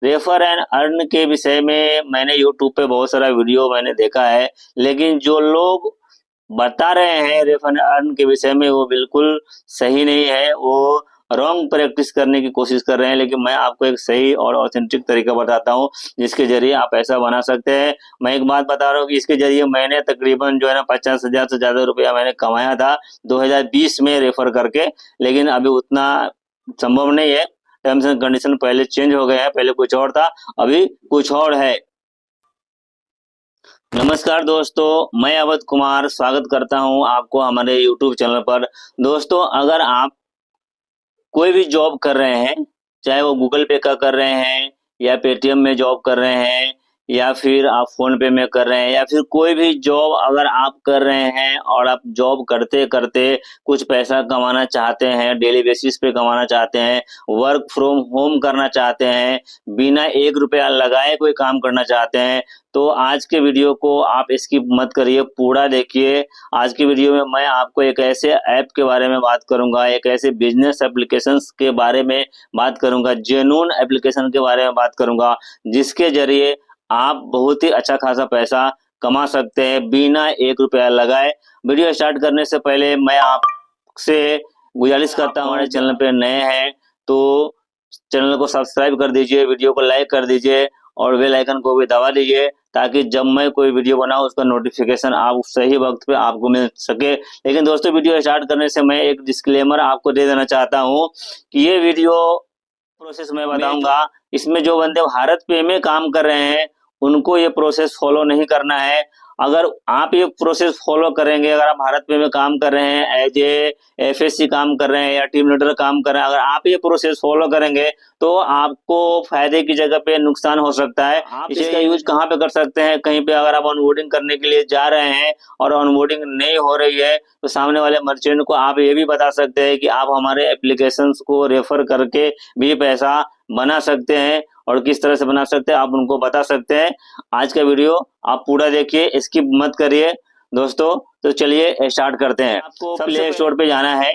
Refer and earn के विषय में मैंने यूट्यूब पे बहुत सारा वीडियो मैंने देखा है, लेकिन जो लोग बता रहे हैं रेफर एंड अर्न के विषय में वो बिल्कुल सही नहीं है। वो रॉन्ग प्रैक्टिस करने की कोशिश कर रहे हैं, लेकिन मैं आपको एक सही और ऑथेंटिक तरीका बताता हूँ जिसके जरिए आप पैसा बना सकते हैं। मैं एक बात बता रहा हूँ कि इसके जरिए मैंने तकरीबन जो है ना 50,000 से ज्यादा रुपया मैंने कमाया था 2020 में रेफर करके, लेकिन अभी उतना संभव नहीं है। टर्म्स एंड कंडीशन पहले चेंज हो गए हैं, पहले कुछ और था, अभी कुछ और है। नमस्कार दोस्तों, मैं अवध कुमार स्वागत करता हूं आपको हमारे YouTube चैनल पर। दोस्तों, अगर आप कोई भी जॉब कर रहे हैं, चाहे वो गूगल पे का कर रहे हैं या पेटीएम में जॉब कर रहे हैं या फिर आप फोन पे में कर रहे हैं, या फिर कोई भी जॉब अगर आप कर रहे हैं और आप जॉब करते करते कुछ पैसा कमाना चाहते हैं, डेली बेसिस पे कमाना चाहते हैं, वर्क फ्रॉम होम करना चाहते हैं, बिना 1 रुपया लगाए कोई काम करना चाहते हैं, तो आज के वीडियो को आप स्किप मत करिए, पूरा देखिए। आज की वीडियो में मैं आपको एक ऐसे ऐप के बारे में बात करूंगा, एक ऐसे बिजनेस एप्लीकेशंस के बारे में बात करूंगा, जेन्युइन एप्लीकेशन के बारे में बात करूंगा, जिसके जरिए आप बहुत ही अच्छा खासा पैसा कमा सकते हैं बिना 1 रुपया लगाए। वीडियो स्टार्ट करने से पहले मैं आपसे गुजारिश करता हूँ, हमारे चैनल पे नए हैं तो चैनल को सब्सक्राइब कर दीजिए, वीडियो को लाइक कर दीजिए और बेल आइकन को भी दबा दीजिए, ताकि जब मैं कोई वीडियो बनाऊं उसका नोटिफिकेशन आप सही वक्त पे आपको मिल सके। लेकिन दोस्तों, वीडियो स्टार्ट करने से मैं एक डिस्क्लेमर आपको दे देना चाहता हूं कि ये वीडियो प्रोसेस मैं बताऊंगा, इसमें जो बंदे भारत पे में काम कर रहे हैं उनको ये प्रोसेस फॉलो नहीं करना है। अगर आप ये प्रोसेस फॉलो करेंगे, अगर आप भारत पे में काम कर रहे हैं, एज ए एफएससी काम कर रहे हैं या टीम लीडर काम कर रहे हैं, अगर आप ये प्रोसेस फॉलो करेंगे तो आपको फायदे की जगह पे नुकसान हो सकता है। आप इसका यूज कहाँ पे कर सकते हैं? कहीं पे अगर आप ऑनबोर्डिंग करने के लिए जा रहे हैं और ऑनबोर्डिंग नहीं हो रही है, तो सामने वाले मर्चेंट को आप ये भी बता सकते हैं कि आप हमारे एप्लीकेशंस को रेफर करके भी पैसा बना सकते हैं, और किस तरह से बना सकते हैं आप उनको बता सकते हैं। आज का वीडियो आप पूरा देखिए, स्किप मत करिए दोस्तों। तो चलिए स्टार्ट करते हैं। आपको प्ले स्टोर पे जाना है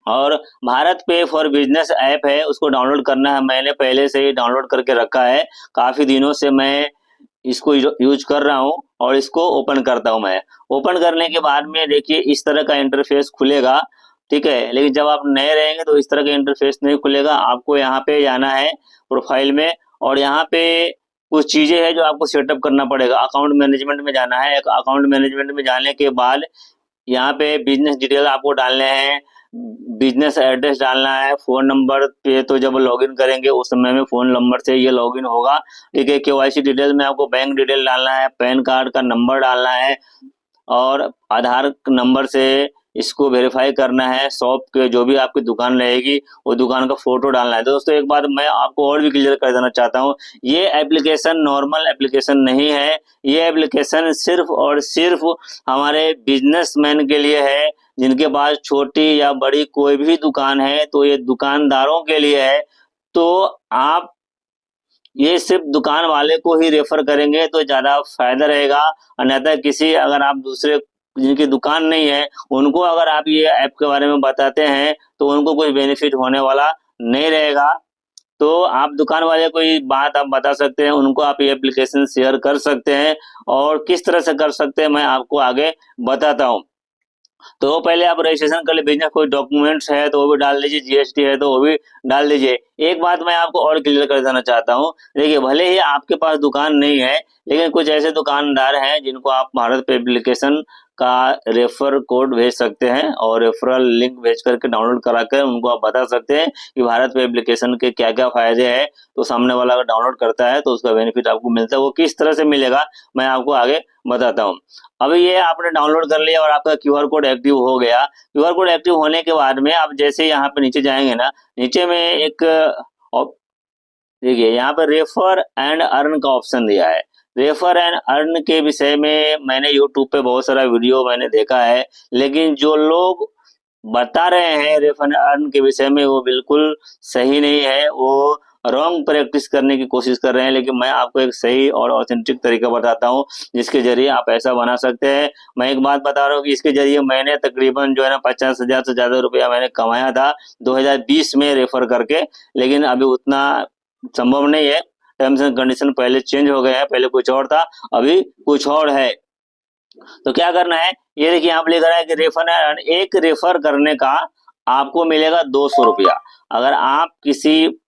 और भारत पे फॉर बिजनेस ऐप है, उसको डाउनलोड करना है। मैंने पहले से ही डाउनलोड करके रखा है, काफी दिनों से मैं इसको यूज कर रहा हूं और इसको ओपन करता हूं। मैं ओपन करने के बाद में देखिए इस तरह का इंटरफेस खुलेगा, ठीक है। लेकिन जब आप नए रहेंगे तो इस तरह का इंटरफेस नहीं खुलेगा। आपको यहाँ पे जाना है प्रोफाइल में, और यहाँ पे कुछ चीजें हैं जो आपको सेटअप करना पड़ेगा। अकाउंट मैनेजमेंट में जाना है। अकाउंट मैनेजमेंट में जाने के बाद यहाँ पे बिजनेस डिटेल आपको डालने हैं, बिजनेस एड्रेस डालना है, फोन नंबर पे तो जब लॉगिन करेंगे उस समय में फोन नंबर से ये लॉगिन होगा, ठीक है। केवाईसी डिटेल में आपको बैंक डिटेल डालना है, पैन कार्ड का नंबर डालना है और आधार नंबर से इसको वेरीफाई करना है। शॉप के जो भी आपकी दुकान रहेगी वो दुकान का फोटो डालना है। दोस्तों, एक बात मैं आपको और भी क्लियर कर देना चाहता हूँ, ये एप्लीकेशन नॉर्मल एप्लीकेशन नहीं है। ये एप्लीकेशन सिर्फ और सिर्फ हमारे बिजनेसमैन के लिए है, जिनके पास छोटी या बड़ी कोई भी दुकान है, तो ये दुकानदारों के लिए है। तो आप ये सिर्फ दुकान वाले को ही रेफर करेंगे तो ज्यादा फायदा रहेगा, अन्यथा किसी अगर आप दूसरे जिनकी दुकान नहीं है उनको अगर आप ये ऐप के बारे में बताते हैं तो उनको कोई बेनिफिट होने वाला नहीं रहेगा। तो आप दुकान वाले को ये बात आप बता सकते हैं, उनको आप ये एप्लीकेशन शेयर कर सकते हैं, और किस तरह से कर सकते हैं मैं आपको आगे बताता हूँ। तो पहले आप रजिस्ट्रेशन कर ले, बिजनेस कोई डॉक्यूमेंट्स है तो वो भी डाल दीजिए, जीएसटी है तो वो भी डाल दीजिए। एक बात मैं आपको और क्लियर कर देना चाहता हूँ, देखिए भले ही आपके पास दुकान नहीं है, लेकिन कुछ ऐसे दुकानदार हैं जिनको आप भारत पे एप्लीकेशन का रेफर कोड भेज सकते हैं और रेफरल लिंक भेज करके डाउनलोड करा कर उनको आप बता सकते हैं कि भारत पे एप्लीकेशन के क्या क्या फायदे हैं। तो सामने वाला अगर डाउनलोड करता है तो उसका बेनिफिट आपको मिलता है। वो किस तरह से मिलेगा मैं आपको आगे बताता हूँ। अभी ये आपने डाउनलोड कर लिया और आपका क्यूआर कोड एक्टिव हो गया। क्यूआर कोड एक्टिव होने के बाद में आप जैसे यहाँ पे नीचे जाएंगे ना, नीचे में एक देखिए यहाँ पर रेफर एंड अर्न का ऑप्शन दिया है। रेफर एंड अर्न के विषय में मैंने यूट्यूब पे बहुत सारा वीडियो मैंने देखा है, लेकिन जो लोग बता रहे हैं रेफर एंड अर्न के विषय में वो बिल्कुल सही नहीं है। वो रॉन्ग प्रैक्टिस करने की कोशिश कर रहे हैं, लेकिन मैं आपको एक सही और ऑथेंटिक तरीका बताता हूँ जिसके जरिए आप पैसा बना सकते हैं। मैं एक बात बता रहा हूँ कि इसके जरिए मैंने तकरीबन जो है ना 50,000 से ज्यादा रुपया मैंने कमाया था 2020 में रेफर करके, लेकिन अभी उतना संभव नहीं है। टर्म्स एंड कंडीशन पहले चेंज हो गए हैं, पहले कुछ और था, अभी कुछ और है। तो क्या करना है, ये देखिए यहाँ पे लिखा है कि रेफर एंड, एक रेफर करने का आपको मिलेगा 200 रुपया। अगर आप किसी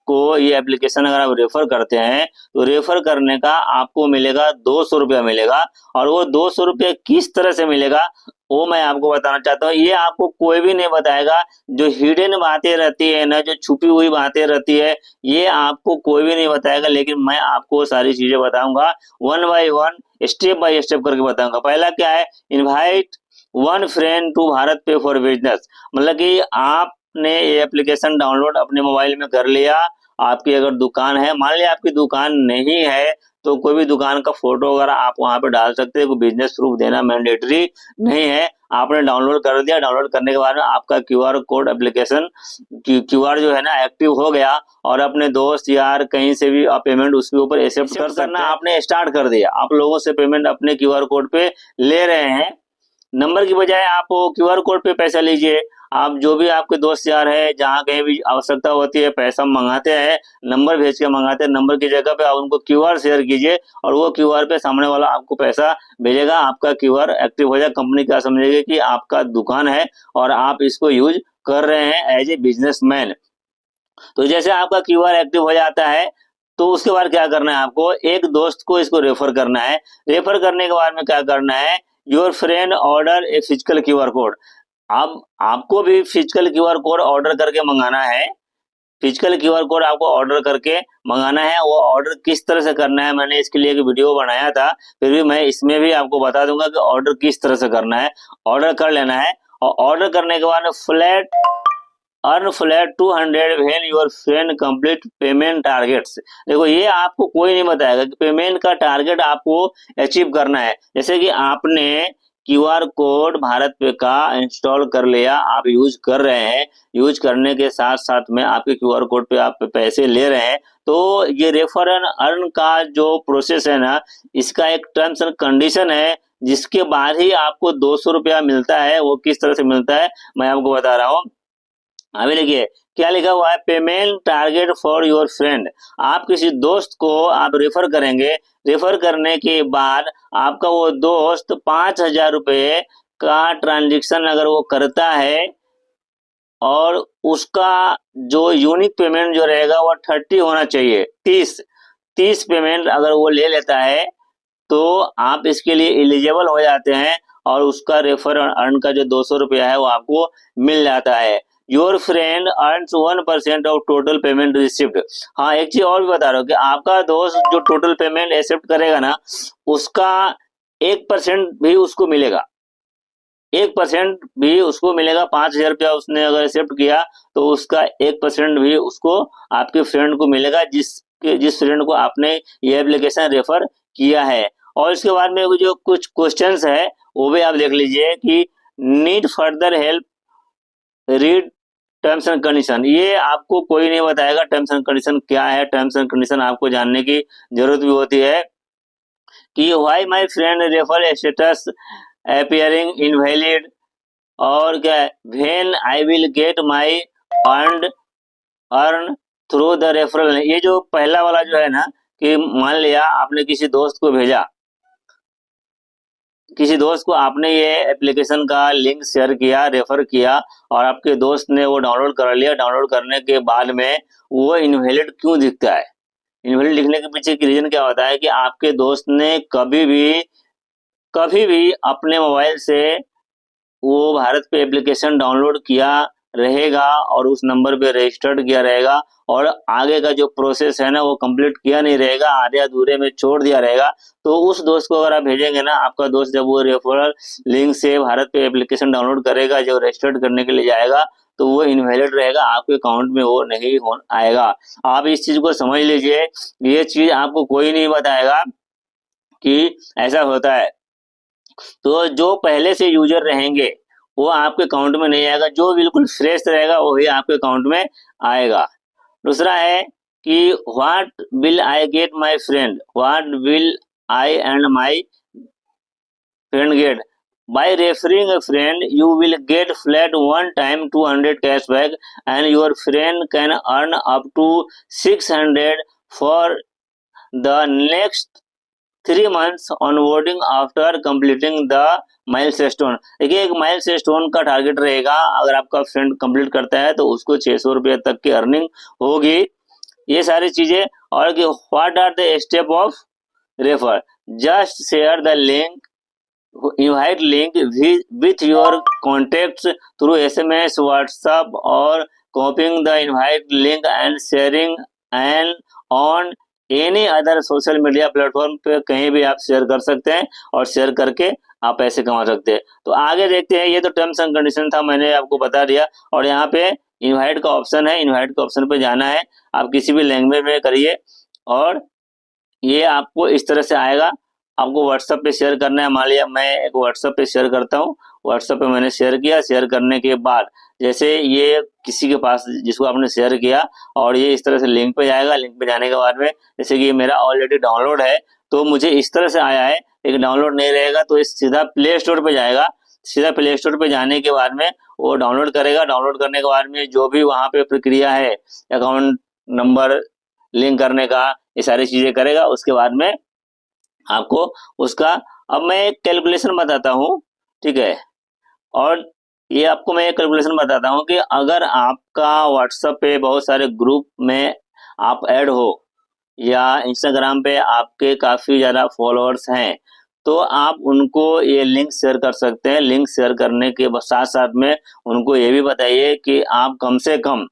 को ये एप्लीकेशन अगर आप रेफर करते हैं तो रेफर करने का आपको मिलेगा 200 रुपया मिलेगा। और वो 200 रुपया किस तरह से मिलेगा वो मैं आपको बताना चाहता हूँ। ये आपको कोई भी नहीं बताएगा। जो हिडन बातें रहती है ना, जो छुपी हुई बातें रहती है, ये आपको कोई भी नहीं बताएगा, लेकिन मैं आपको सारी चीजें बताऊंगा, one by one, step by step करके बताऊंगा। पहला क्या है, invite one friend to BharatPe for business. मतलब कि आपने ये एप्लीकेशन डाउनलोड अपने मोबाइल में कर लिया। आपकी अगर दुकान है, मान लिया आपकी दुकान नहीं है, तो कोई भी दुकान का फोटो वगैरह आप वहां पे डाल सकते हैं। कोई बिजनेस प्रूफ देना मैंडेटरी नहीं है। आपने डाउनलोड कर दिया, डाउनलोड करने के बाद में आपका क्यूआर कोड एप्लीकेशन क्यूआर जो है ना एक्टिव हो गया, और अपने दोस्त यार कहीं से भी आप पेमेंट उसके ऊपर एक्सेप्ट कर सकते हैं। आपने स्टार्ट कर दिया, आप लोगों से पेमेंट अपने क्यूआर कोड पे ले रहे हैं। नंबर की बजाय आप क्यूआर कोड पे पैसा लीजिए। आप जो भी आपके दोस्त यार है, जहाँ कहीं भी आवश्यकता होती है, पैसा मंगाते हैं, नंबर भेज के मंगाते हैं, नंबर की जगह पे आप उनको क्यूआर शेयर कीजिए, और वो क्यूआर पे सामने वाला आपको पैसा भेजेगा। आपका क्यूआर एक्टिव हो जाए, कंपनी क्या समझेगी कि आपका दुकान है और आप इसको यूज कर रहे हैं एज ए बिजनेसमैन। तो जैसे आपका क्यूआर एक्टिव हो जाता है, तो उसके बाद क्या करना है, आपको एक दोस्त को इसको रेफर करना है। रेफर करने के बाद में क्या करना है, your friend order a physical QR code. अब आपको भी फिजिकल क्यूआर कोड ऑर्डर करके मंगाना है। फिजिकल क्यूआर कोड आपको ऑर्डर करके मंगाना है। वो ऑर्डर किस तरह से करना है, मैंने इसके लिए एक वीडियो बनाया था, फिर भी मैं इसमें भी आपको बता दूंगा कि ऑर्डर किस तरह से करना है। ऑर्डर कर लेना है, और ऑर्डर करने के बाद flat earn flat 200 when your friend complete payment targets. देखो ये आपको कोई नहीं बताएगा कि पेमेंट का टारगेट आपको अचीव करना है। जैसे कि आपने क्यूआर कोड भारत पे का इंस्टॉल कर लिया, आप यूज कर रहे हैं, यूज करने के साथ साथ में आपके क्यूआर कोड पे आप पैसे ले रहे हैं, तो ये रेफर एंड अर्न का जो प्रोसेस है ना, इसका एक टर्म्स एंड कंडीशन है, जिसके बाद ही आपको 200 रुपया मिलता है। वो किस तरह से मिलता है मैं आपको बता रहा हूँ। अभी देखिए क्या लिखा हुआ है, payment target for your friend. आप किसी दोस्त को आप रेफर करेंगे, रेफर करने के बाद आपका वो दोस्त 5,000 रुपये का ट्रांजेक्शन अगर वो करता है, और उसका जो यूनिक पेमेंट जो रहेगा वो 30 होना चाहिए, 30 पेमेंट अगर वो ले लेता है, तो आप इसके लिए एलिजिबल हो जाते हैं, और उसका रेफर अर्न का जो 200 रुपया है वो आपको मिल जाता है। Your friend earns 1% of total payment receipt. हाँ, एक चीज और भी बता रहा हूँ कि आपका दोस्त जो टोटल पेमेंट एक्सेप्ट करेगा ना, उसका 1% भी उसको मिलेगा। 1% भी उसको मिलेगा। 5,000 रुपया उसने अगर एक्सेप्ट किया, तो उसका 1% भी उसको, आपके फ्रेंड को मिलेगा, जिस फ्रेंड को आपने ये एप्लीकेशन रेफर किया है। और इसके बाद में जो कुछ क्वेश्चंस है वो भी आप देख लीजिए कि need further help, read terms and condition. ये आपको कोई नहीं बताएगा टर्म्स एंड कंडीशन क्या है। टर्म्स एंड कंडीशन आपको जानने की जरूरत भी होती है कि why my friend refer status appearing invalid, और क्या है, when I will get my earn earn through the referral. ये जो पहला वाला जो है ना, कि मान लिया आपने किसी दोस्त को भेजा, किसी दोस्त को आपने ये एप्लीकेशन का लिंक शेयर किया, रेफर किया, और आपके दोस्त ने वो डाउनलोड कर लिया। डाउनलोड करने के बाद में वो इनवैलिड क्यों दिखता है, इनवैलिड लिखने के पीछे की रीजन क्या होता है कि आपके दोस्त ने कभी भी अपने मोबाइल से वो भारत पे एप्लीकेशन डाउनलोड किया रहेगा, और उस नंबर पे रजिस्टर्ड किया रहेगा, और आगे का जो प्रोसेस है ना वो कंप्लीट किया नहीं रहेगा, आधे अधूरे में छोड़ दिया रहेगा। तो उस दोस्त को अगर आप भेजेंगे ना, आपका दोस्त जब वो रेफरल लिंक से भारत पे एप्लीकेशन डाउनलोड करेगा, जब रजिस्टर्ड करने के लिए जाएगा, तो वो इनवैलिड रहेगा, आपके अकाउंट में वो नहीं हो आएगा। आप इस चीज को समझ लीजिए, ये चीज आपको कोई नहीं बताएगा कि ऐसा होता है। तो जो पहले से यूजर रहेंगे वो आपके अकाउंट में नहीं आएगा, जो बिल्कुल फ्रेश रहेगा वही आपके अकाउंट में आएगा। दूसरा है कि what will I get my friend, what will I and my friend gate. By referring a friend, you will get flat one time 200 cashback, and your friend can earn up to 600 for the next 3 months onboarding after completing the milestone. देखिए, एक milestone का target रहेगा, अगर आपका friend complete करता है तो उसको 600 रुपये तक की अर्निंग होगी। ये सारी चीजें, और कि what are the step of refer, just share the link, invite link with your contacts through SMS, WhatsApp, or copying the invite link and sharing and on any other social media platform पे कहीं भी आप share कर सकते हैं, और share करके आप पैसे कमा सकते हैं। तो आगे देखते हैं, ये तो टर्म्स एंड कंडीशन था, मैंने आपको बता दिया। और यहाँ पे इनवाइट का ऑप्शन है, इनवाइट के ऑप्शन पे जाना है, आप किसी भी लैंग्वेज में करिए, और ये आपको इस तरह से आएगा। आपको व्हाट्सएप पे शेयर करना है। मान लिया मैं एक व्हाट्सएप पे शेयर करता हूँ, व्हाट्सएप पे मैंने शेयर किया। शेयर करने के बाद जैसे ये किसी के पास जिसको आपने शेयर किया, और ये इस तरह से लिंक पे जाएगा। लिंक पे जाने के बाद में जैसे कि ये मेरा ऑलरेडी डाउनलोड है, तो मुझे इस तरह से आया है, लेकिन डाउनलोड नहीं रहेगा तो इस सीधा प्ले स्टोर पे जाएगा। सीधा प्ले स्टोर पे जाने के बाद में वो डाउनलोड करेगा। डाउनलोड करने के बाद में जो भी वहाँ पे प्रक्रिया है, अकाउंट नंबर लिंक करने का, ये सारी चीजें करेगा। उसके बाद में आपको उसका, अब मैं एक कैलकुलेशन बताता हूँ, ठीक है। और ये आपको मैं एक कैलकुलेशन बताता हूँ कि अगर आपका व्हाट्सएप पे बहुत सारे ग्रुप में आप ऐड हो, या इंस्टाग्राम पे आपके काफी ज्यादा फॉलोअर्स हैं, तो आप उनको ये लिंक शेयर कर सकते हैं। लिंक शेयर करने के साथ साथ में उनको ये भी बताइए कि आप कम से कम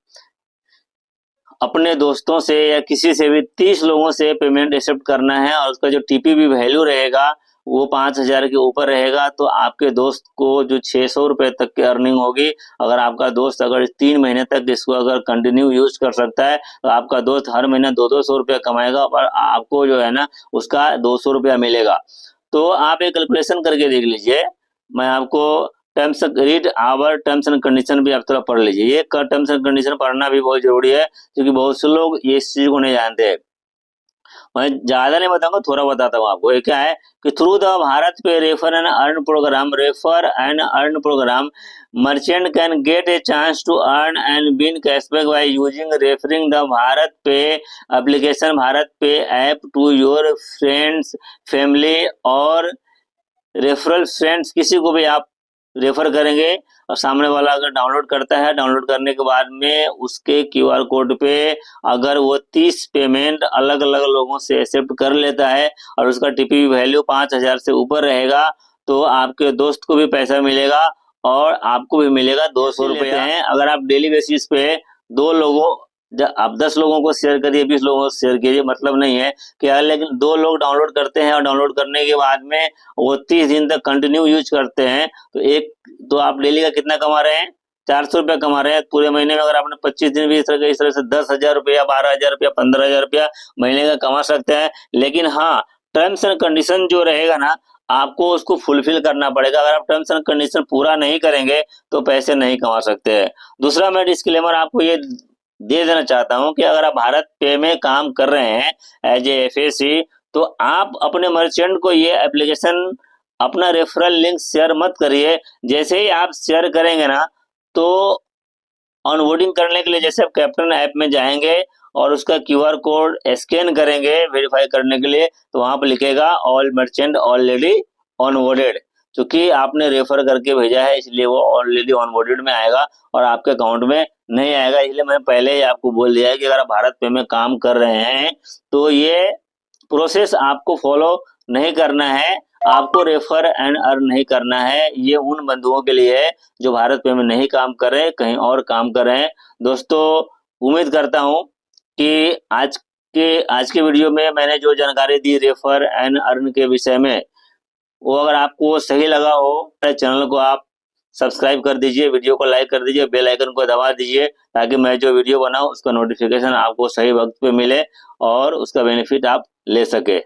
अपने दोस्तों से या किसी से भी 30 लोगों से पेमेंट एक्सेप्ट करना है, और उसका जो टीपीवी वैल्यू रहेगा वो 5000 के ऊपर रहेगा। तो आपके दोस्त को जो 600 रुपये तक की अर्निंग होगी, अगर आपका दोस्त अगर 3 महीने तक इसको अगर कंटिन्यू यूज कर सकता है, तो आपका दोस्त हर महीने 200 रुपया कमाएगा, और आपको जो है ना उसका 200 रुपया मिलेगा। तो आप एक कैलकुलेशन करके देख लीजिए। मैं आपको terms read our terms and condition भी आप थोड़ा पढ़ लीजिए। ये टर्म्स एंड कंडीशन पढ़ना भी बहुत जरूरी है, क्योंकि बहुत से लोग ये इस चीज को नहीं जानते हैं। मैं ज्यादा नहीं बताऊंगा, थोड़ा बताता हूँ आपको। ये क्या है कि through the BharatPe refer and earn program merchant can get a chance to earn and win cashback by using referring the BharatPe application, BharatPe app to your friends, family, और रेफरल फ्रेंड्स। किसी को भी आप refer करेंगे, और सामने वाला अगर डाउनलोड करता है, डाउनलोड करने के बाद में उसके क्यूआर कोड पे अगर वो 30 पेमेंट अलग अलग लोगों से एक्सेप्ट कर लेता है, और उसका टीपी वैल्यू 5000 से ऊपर रहेगा, तो आपके दोस्त को भी पैसा मिलेगा, और आपको भी मिलेगा 200 रुपया। अगर आप डेली बेसिस पे 2 लोगों, आप 10 लोगों को शेयर करिए, 20 लोगों को शेयर कीजिए, मतलब नहीं है कि लेकिन 2 लोग डाउनलोड करते हैं, और डाउनलोड करने के बाद में वो 30 दिन तक कंटिन्यू यूज करते हैं, तो आप डेली का कितना कमा रहे हैं? 400 रुपया कमा रहे हैं। पूरे महीने में अगर आपने 25 दिन भी इस तरह से 10,000 रुपया, 12,000 रुपया, 15,000 रुपया महीने का कमा सकते हैं। लेकिन हाँ, टर्म्स एंड कंडीशन जो रहेगा ना, आपको उसको फुलफिल करना पड़ेगा। अगर आप टर्म्स एंड कंडीशन पूरा नहीं करेंगे तो पैसे नहीं कमा सकते हैं। दूसरा मैं डिस्क्लेमर आपको ये दे देना चाहता हूं कि अगर आप भारत पे में काम कर रहे हैं एज ए एफएसी, तो आप अपने मर्चेंट को ये एप्लीकेशन, अपना रेफरल लिंक शेयर मत करिए। जैसे ही आप शेयर करेंगे ना, तो ऑनबोर्डिंग करने के लिए जैसे आप कैप्टन ऐप में जाएंगे और उसका क्यूआर कोड स्कैन करेंगे वेरीफाई करने के लिए, तो वहां पर लिखेगा ऑल मर्चेंट ऑलरेडी ऑनबोर्डेड। क्योंकि आपने रेफर करके भेजा है, इसलिए वो ऑलरेडी ऑनबोर्डेड में आएगा और आपके अकाउंट में नहीं आएगा। इसलिए मैंने पहले ही आपको बोल दिया है कि अगर आप भारत पे में काम कर रहे हैं तो ये प्रोसेस आपको फॉलो नहीं करना है, आपको रेफर एंड अर्न नहीं करना है। ये उन बंधुओं के लिए है जो भारत पे में नहीं काम कर रहे, कहीं और काम कर रहे हैं। दोस्तों, उम्मीद करता हूं कि आज के वीडियो में मैंने जो जानकारी दी रेफर एंड अर्न के विषय में, वो अगर आपको सही लगा हो, मेरे चैनल को आप सब्सक्राइब कर दीजिए, वीडियो को लाइक कर दीजिए, बेल आइकन को दबा दीजिए, ताकि मैं जो वीडियो बनाऊं उसका नोटिफिकेशन आपको सही वक्त पे मिले और उसका बेनिफिट आप ले सके।